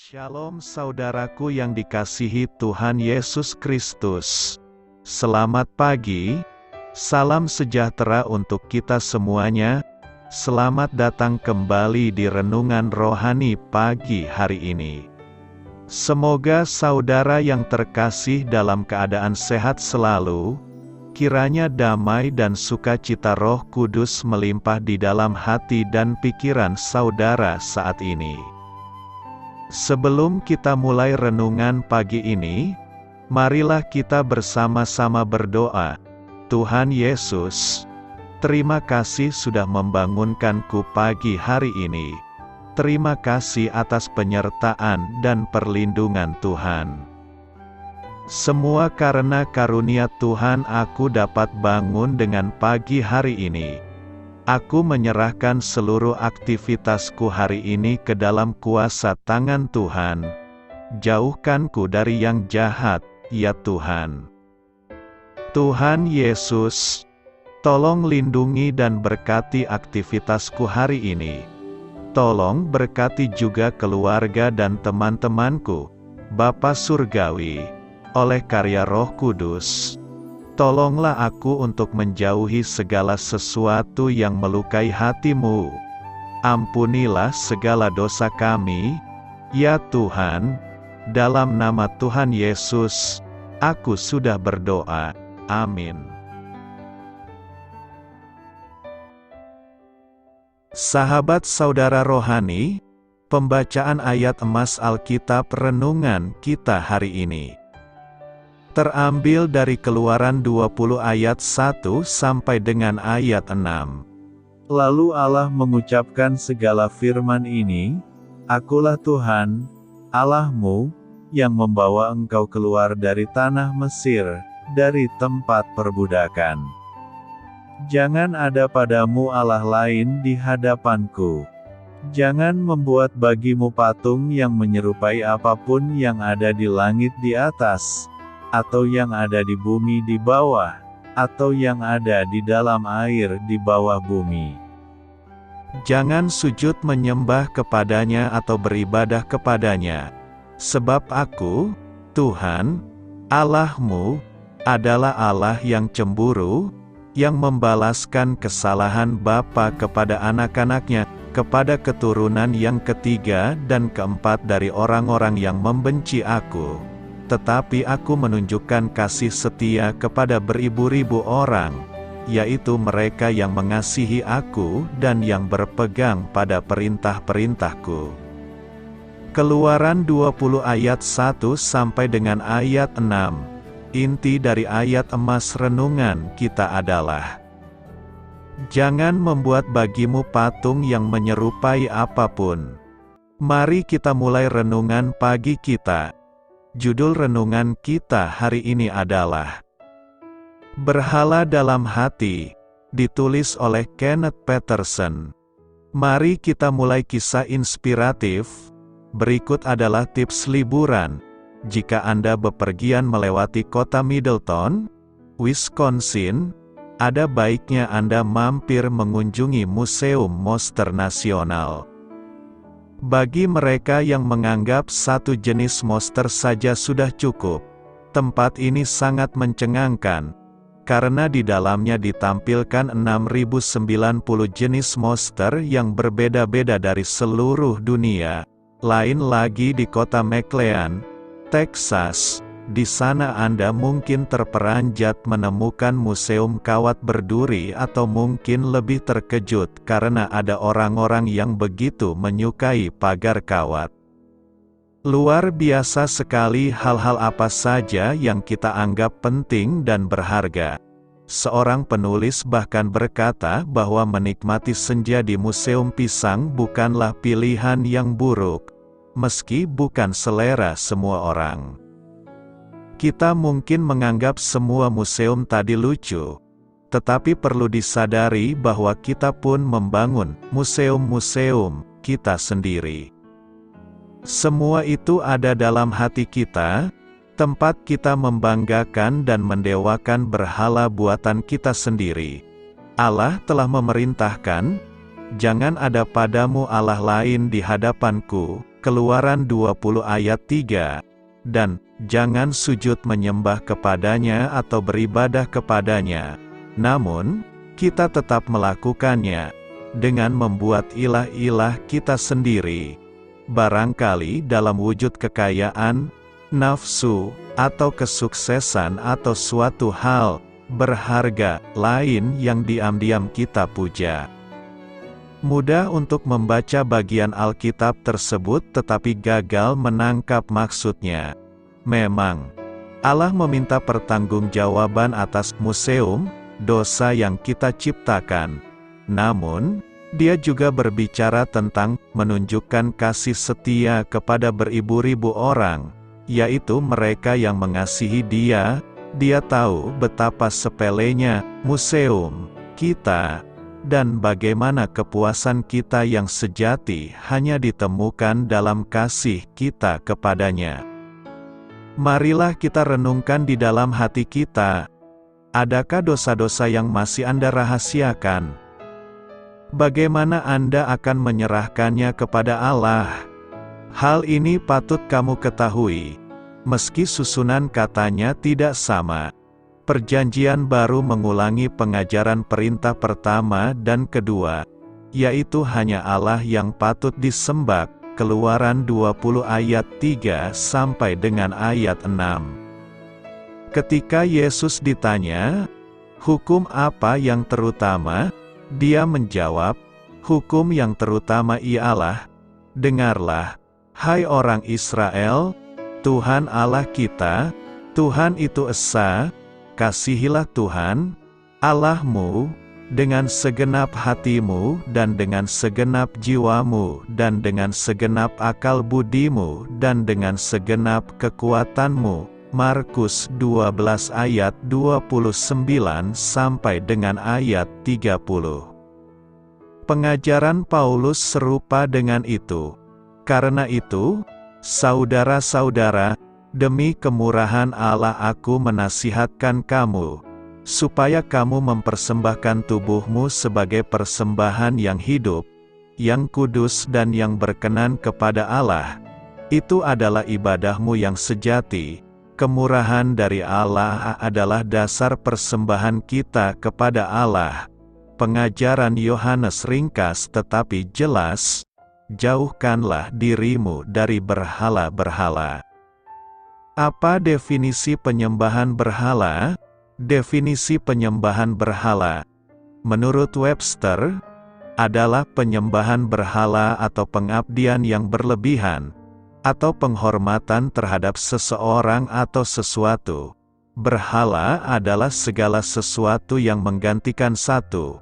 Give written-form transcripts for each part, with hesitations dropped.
Shalom saudaraku yang dikasihi Tuhan Yesus Kristus. Selamat pagi, salam sejahtera untuk kita semuanya. Selamat datang kembali di Renungan Rohani pagi hari ini. Semoga saudara yang terkasih dalam keadaan sehat selalu, kiranya damai dan sukacita Roh Kudus melimpah di dalam hati dan pikiran saudara saat ini. Sebelum kita mulai renungan pagi ini, marilah kita bersama-sama berdoa. Tuhan Yesus, terima kasih sudah membangunkanku pagi hari ini. Terima kasih atas penyertaan dan perlindungan Tuhan. Semua karena karunia Tuhan aku dapat bangun dengan pagi hari ini. Aku menyerahkan seluruh aktivitasku hari ini ke dalam kuasa tangan Tuhan. Jauhkanku dari yang jahat, ya Tuhan. Tuhan Yesus, tolong lindungi dan berkati aktivitasku hari ini. Tolong berkati juga keluarga dan teman-temanku, Bapa Surgawi, oleh karya Roh Kudus. Tolonglah aku untuk menjauhi segala sesuatu yang melukai hati-Mu. Ampunilah segala dosa kami, ya Tuhan. Dalam nama Tuhan Yesus, aku sudah berdoa. Amin. Sahabat saudara rohani, pembacaan ayat emas Alkitab renungan kita hari ini terambil dari Keluaran 20 ayat 1 sampai dengan ayat 6. Lalu Allah mengucapkan segala firman ini, Akulah Tuhan, Allahmu, yang membawa engkau keluar dari tanah Mesir, dari tempat perbudakan. Jangan ada padamu Allah lain di hadapanku. Jangan membuat bagimu patung yang menyerupai apapun yang ada di langit di atas, atau yang ada di bumi di bawah, atau yang ada di dalam air di bawah bumi. Jangan sujud menyembah kepadanya atau beribadah kepadanya. Sebab aku, Tuhan, Allahmu, adalah Allah yang cemburu, yang membalaskan kesalahan bapa kepada anak-anaknya, kepada keturunan yang ketiga dan keempat dari orang-orang yang membenci aku. Tetapi aku menunjukkan kasih setia kepada beribu-ribu orang, yaitu mereka yang mengasihi aku dan yang berpegang pada perintah-perintahku. Keluaran 20 ayat 1 sampai dengan ayat 6. Inti dari ayat emas renungan kita adalah: jangan membuat bagimu patung yang menyerupai apapun. Mari kita mulai renungan pagi kita. Judul renungan kita hari ini adalah Berhala dalam Hati, ditulis oleh Kenneth Peterson. Mari kita mulai kisah inspiratif. Berikut adalah tips liburan. Jika Anda bepergian melewati kota Middleton, Wisconsin, ada baiknya Anda mampir mengunjungi Museum Monster Nasional. Bagi mereka yang menganggap satu jenis monster saja sudah cukup, tempat ini sangat mencengangkan, karena di dalamnya ditampilkan 6090 jenis monster yang berbeda-beda dari seluruh dunia. Lain lagi di kota McLean, Texas. Di sana Anda mungkin terperanjat menemukan museum kawat berduri atau mungkin lebih terkejut karena ada orang-orang yang begitu menyukai pagar kawat. Luar biasa sekali hal-hal apa saja yang kita anggap penting dan berharga. Seorang penulis bahkan berkata bahwa menikmati senja di Museum Pisang bukanlah pilihan yang buruk, meski bukan selera semua orang. Kita mungkin menganggap semua museum tadi lucu, tetapi perlu disadari bahwa kita pun membangun museum-museum kita sendiri. Semua itu ada dalam hati kita, tempat kita membanggakan dan mendewakan berhala buatan kita sendiri. Allah telah memerintahkan, jangan ada padamu Allah lain di hadapanku, Keluaran 20 ayat 3, dan jangan sujud menyembah kepadanya atau beribadah kepadanya. Namun, kita tetap melakukannya dengan membuat ilah-ilah kita sendiri, barangkali dalam wujud kekayaan, nafsu, atau kesuksesan atau suatu hal berharga lain yang diam-diam kita puja. Mudah untuk membaca bagian Alkitab tersebut tetapi gagal menangkap maksudnya. Memang, Allah meminta pertanggungjawaban atas museum dosa yang kita ciptakan. Namun, Dia juga berbicara tentang menunjukkan kasih setia kepada beribu-ribu orang, yaitu mereka yang mengasihi Dia. Dia tahu betapa sepelenya museum kita, dan bagaimana kepuasan kita yang sejati hanya ditemukan dalam kasih kita kepadanya. Marilah kita renungkan di dalam hati kita. Adakah dosa-dosa yang masih Anda rahasiakan? Bagaimana Anda akan menyerahkannya kepada Allah? Hal ini patut kamu ketahui. Meski susunan katanya tidak sama, Perjanjian Baru mengulangi pengajaran perintah pertama dan kedua, yaitu hanya Allah yang patut disembah. Keluaran 20 ayat 3 sampai dengan ayat 6. Ketika Yesus ditanya, "Hukum apa yang terutama?" Dia menjawab, "Hukum yang terutama ialah, dengarlah, hai orang Israel, Tuhan Allah kita, Tuhan itu esa. Kasihilah Tuhan, Allahmu, dengan segenap hatimu dan dengan segenap jiwamu dan dengan segenap akal budimu dan dengan segenap kekuatanmu." Markus 12 ayat 29 sampai dengan ayat 30. Pengajaran Paulus serupa dengan itu. Karena itu, saudara-saudara, demi kemurahan Allah aku menasihatkan kamu, supaya kamu mempersembahkan tubuhmu sebagai persembahan yang hidup, yang kudus dan yang berkenan kepada Allah. Itu adalah ibadahmu yang sejati. Kemurahan dari Allah adalah dasar persembahan kita kepada Allah. Pengajaran Yohanes ringkas tetapi jelas, jauhkanlah dirimu dari berhala-berhala. Apa definisi penyembahan berhala? Definisi penyembahan berhala, menurut Webster, adalah penyembahan berhala atau pengabdian yang berlebihan, atau penghormatan terhadap seseorang atau sesuatu. Berhala adalah segala sesuatu yang menggantikan satu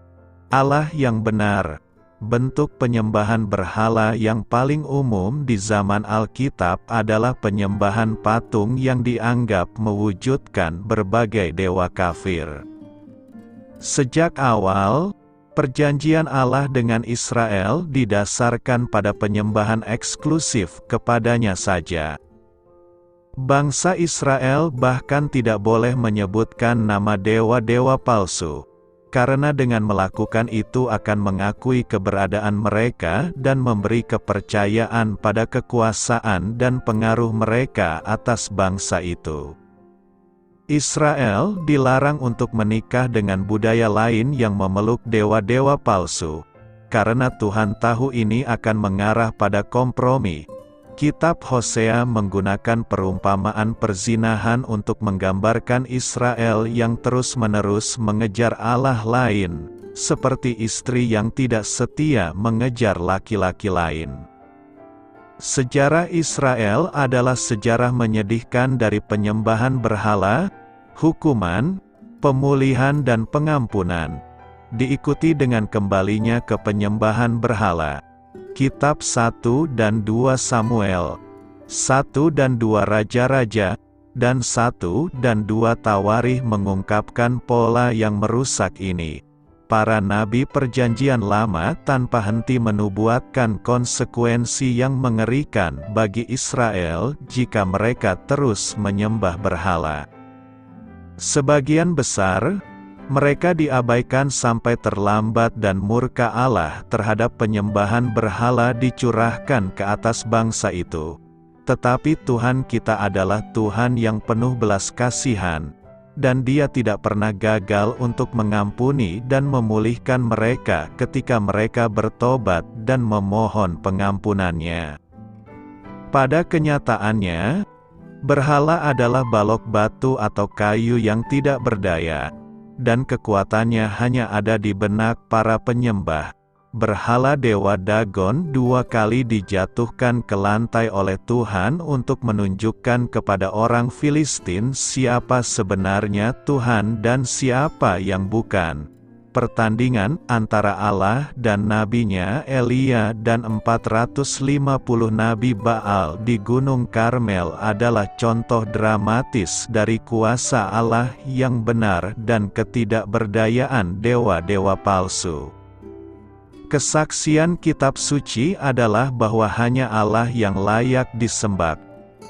Allah yang benar. Bentuk penyembahan berhala yang paling umum di zaman Alkitab adalah penyembahan patung yang dianggap mewujudkan berbagai dewa kafir. Sejak awal, perjanjian Allah dengan Israel didasarkan pada penyembahan eksklusif kepadanya saja. Bangsa Israel bahkan tidak boleh menyebutkan nama dewa-dewa palsu, karena dengan melakukan itu akan mengakui keberadaan mereka dan memberi kepercayaan pada kekuasaan dan pengaruh mereka atas bangsa itu. Israel dilarang untuk menikah dengan budaya lain yang memeluk dewa-dewa palsu, karena Tuhan tahu ini akan mengarah pada kompromi. Kitab Hosea menggunakan perumpamaan perzinahan untuk menggambarkan Israel yang terus-menerus mengejar Allah lain, seperti istri yang tidak setia mengejar laki-laki lain. Sejarah Israel adalah sejarah menyedihkan dari penyembahan berhala, hukuman, pemulihan dan pengampunan, diikuti dengan kembalinya ke penyembahan berhala. Kitab 1 dan 2 Samuel, 1 dan 2 Raja-Raja, dan 1 dan 2 Tawarikh mengungkapkan pola yang merusak ini. Para nabi perjanjian lama tanpa henti menubuatkan konsekuensi yang mengerikan bagi Israel jika mereka terus menyembah berhala. Sebagian besar Mereka diabaikan sampai terlambat dan murka Allah terhadap penyembahan berhala dicurahkan ke atas bangsa itu. Tetapi Tuhan kita adalah Tuhan yang penuh belas kasihan, dan Dia tidak pernah gagal untuk mengampuni dan memulihkan mereka ketika mereka bertobat dan memohon pengampunannya. Pada kenyataannya, berhala adalah balok batu atau kayu yang tidak berdaya, dan kekuatannya hanya ada di benak para penyembah. Berhala dewa Dagon 2 kali dijatuhkan ke lantai oleh Tuhan untuk menunjukkan kepada orang Filistin siapa sebenarnya Tuhan dan siapa yang bukan. Pertandingan antara Allah dan nabinya Elia dan 450 nabi Baal di Gunung Karmel adalah contoh dramatis dari kuasa Allah yang benar dan ketidakberdayaan dewa-dewa palsu. Kesaksian kitab suci adalah bahwa hanya Allah yang layak disembah.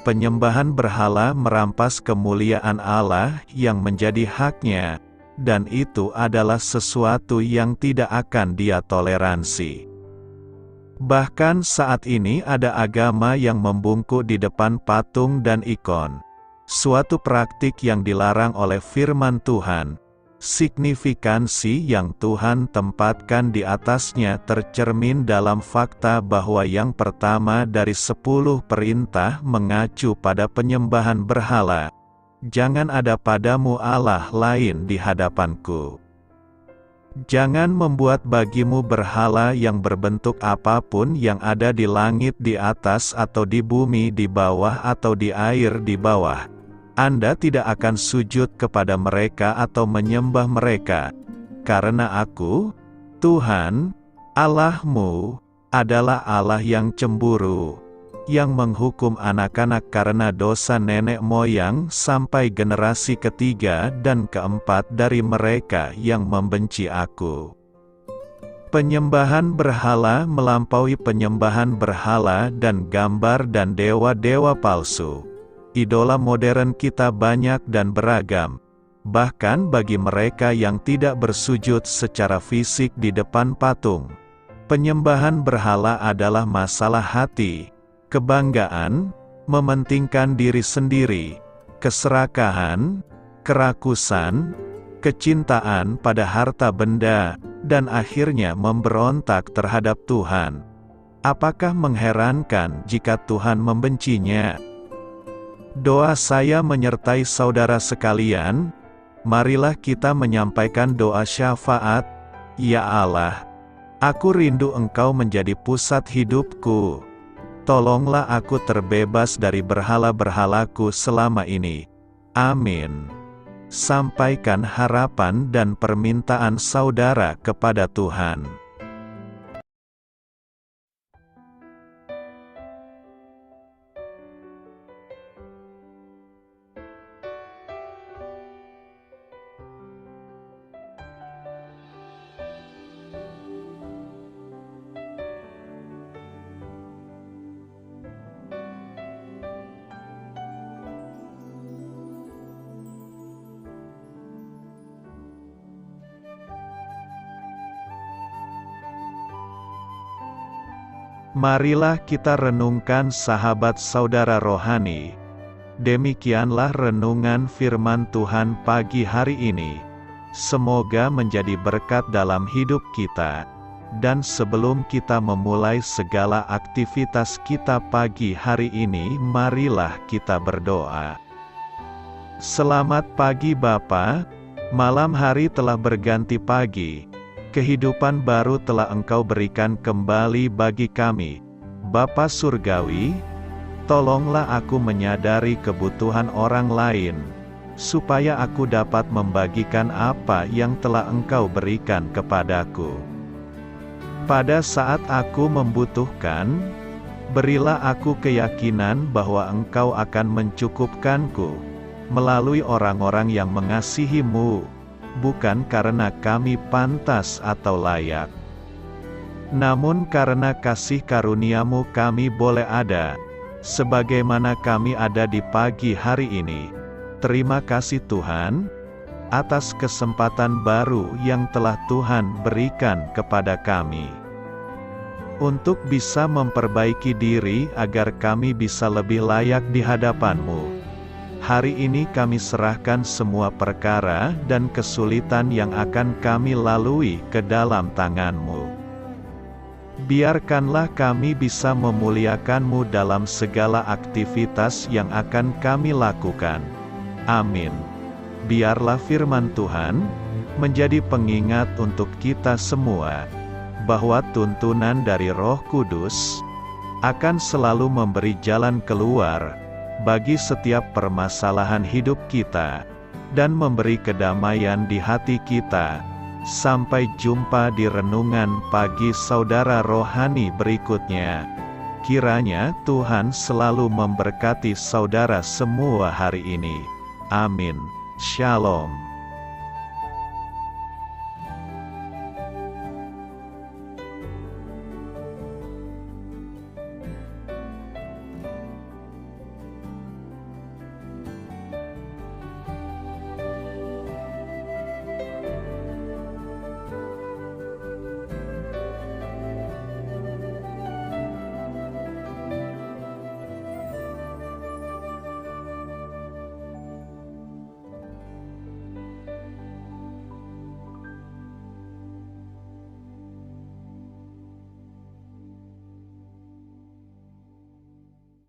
Penyembahan berhala merampas kemuliaan Allah yang menjadi haknya, dan itu adalah sesuatu yang tidak akan Dia toleransi. Bahkan saat ini ada agama yang membungkuk di depan patung dan ikon. Suatu praktik yang dilarang oleh firman Tuhan. Signifikansi yang Tuhan tempatkan di atasnya tercermin dalam fakta bahwa yang pertama dari 10 perintah mengacu pada penyembahan berhala. Jangan ada padamu Allah lain di hadapanku. Jangan membuat bagimu berhala yang berbentuk apapun yang ada di langit di atas atau di bumi di bawah atau di air di bawah. Anda tidak akan sujud kepada mereka atau menyembah mereka, karena Aku, Tuhan, Allahmu, adalah Allah yang cemburu, yang menghukum anak-anak karena dosa nenek moyang sampai generasi ketiga dan keempat dari mereka yang membenci Aku. Penyembahan berhala melampaui penyembahan berhala dan gambar dan dewa-dewa palsu. Idola modern kita banyak dan beragam. Bahkan bagi mereka yang tidak bersujud secara fisik di depan patung. Penyembahan berhala adalah masalah hati. Kebanggaan, mementingkan diri sendiri, keserakahan, kerakusan, kecintaan pada harta benda, dan akhirnya memberontak terhadap Tuhan. Apakah mengherankan jika Tuhan membencinya? Doa saya menyertai saudara sekalian. Marilah kita menyampaikan doa syafaat. Ya Allah, aku rindu Engkau menjadi pusat hidupku. Tolonglah aku terbebas dari berhala-berhalaku selama ini. Amin. Sampaikan harapan dan permintaan saudara kepada Tuhan. Marilah kita renungkan sahabat saudara rohani. Demikianlah renungan firman Tuhan pagi hari ini. Semoga menjadi berkat dalam hidup kita. Dan sebelum kita memulai segala aktivitas kita pagi hari ini, marilah kita berdoa. Selamat pagi Bapa, malam hari telah berganti pagi. Kehidupan baru telah Engkau berikan kembali bagi kami. Bapa Surgawi, tolonglah aku menyadari kebutuhan orang lain, supaya aku dapat membagikan apa yang telah Engkau berikan kepadaku. Pada saat aku membutuhkan, berilah aku keyakinan bahwa Engkau akan mencukupkanku, melalui orang-orang yang mengasihi-Mu, bukan karena kami pantas atau layak, namun karena kasih karunia-Mu kami boleh ada, sebagaimana kami ada di pagi hari ini. Terima kasih Tuhan. atas kesempatan baru yang telah Tuhan berikan kepada kami. Untuk bisa memperbaiki diri agar kami bisa lebih layak di hadapan-Mu. Hari ini kami serahkan semua perkara dan kesulitan yang akan kami lalui ke dalam tangan-Mu. Biarkanlah kami bisa memuliakan-Mu dalam segala aktivitas yang akan kami lakukan. Amin. Biarlah firman Tuhan menjadi pengingat untuk kita semua, bahwa tuntunan dari Roh Kudus akan selalu memberi jalan keluar bagi setiap permasalahan hidup kita, dan memberi kedamaian di hati kita. Sampai jumpa di renungan pagi saudara rohani berikutnya. Kiranya Tuhan selalu memberkati saudara semua hari ini. Amin. Shalom.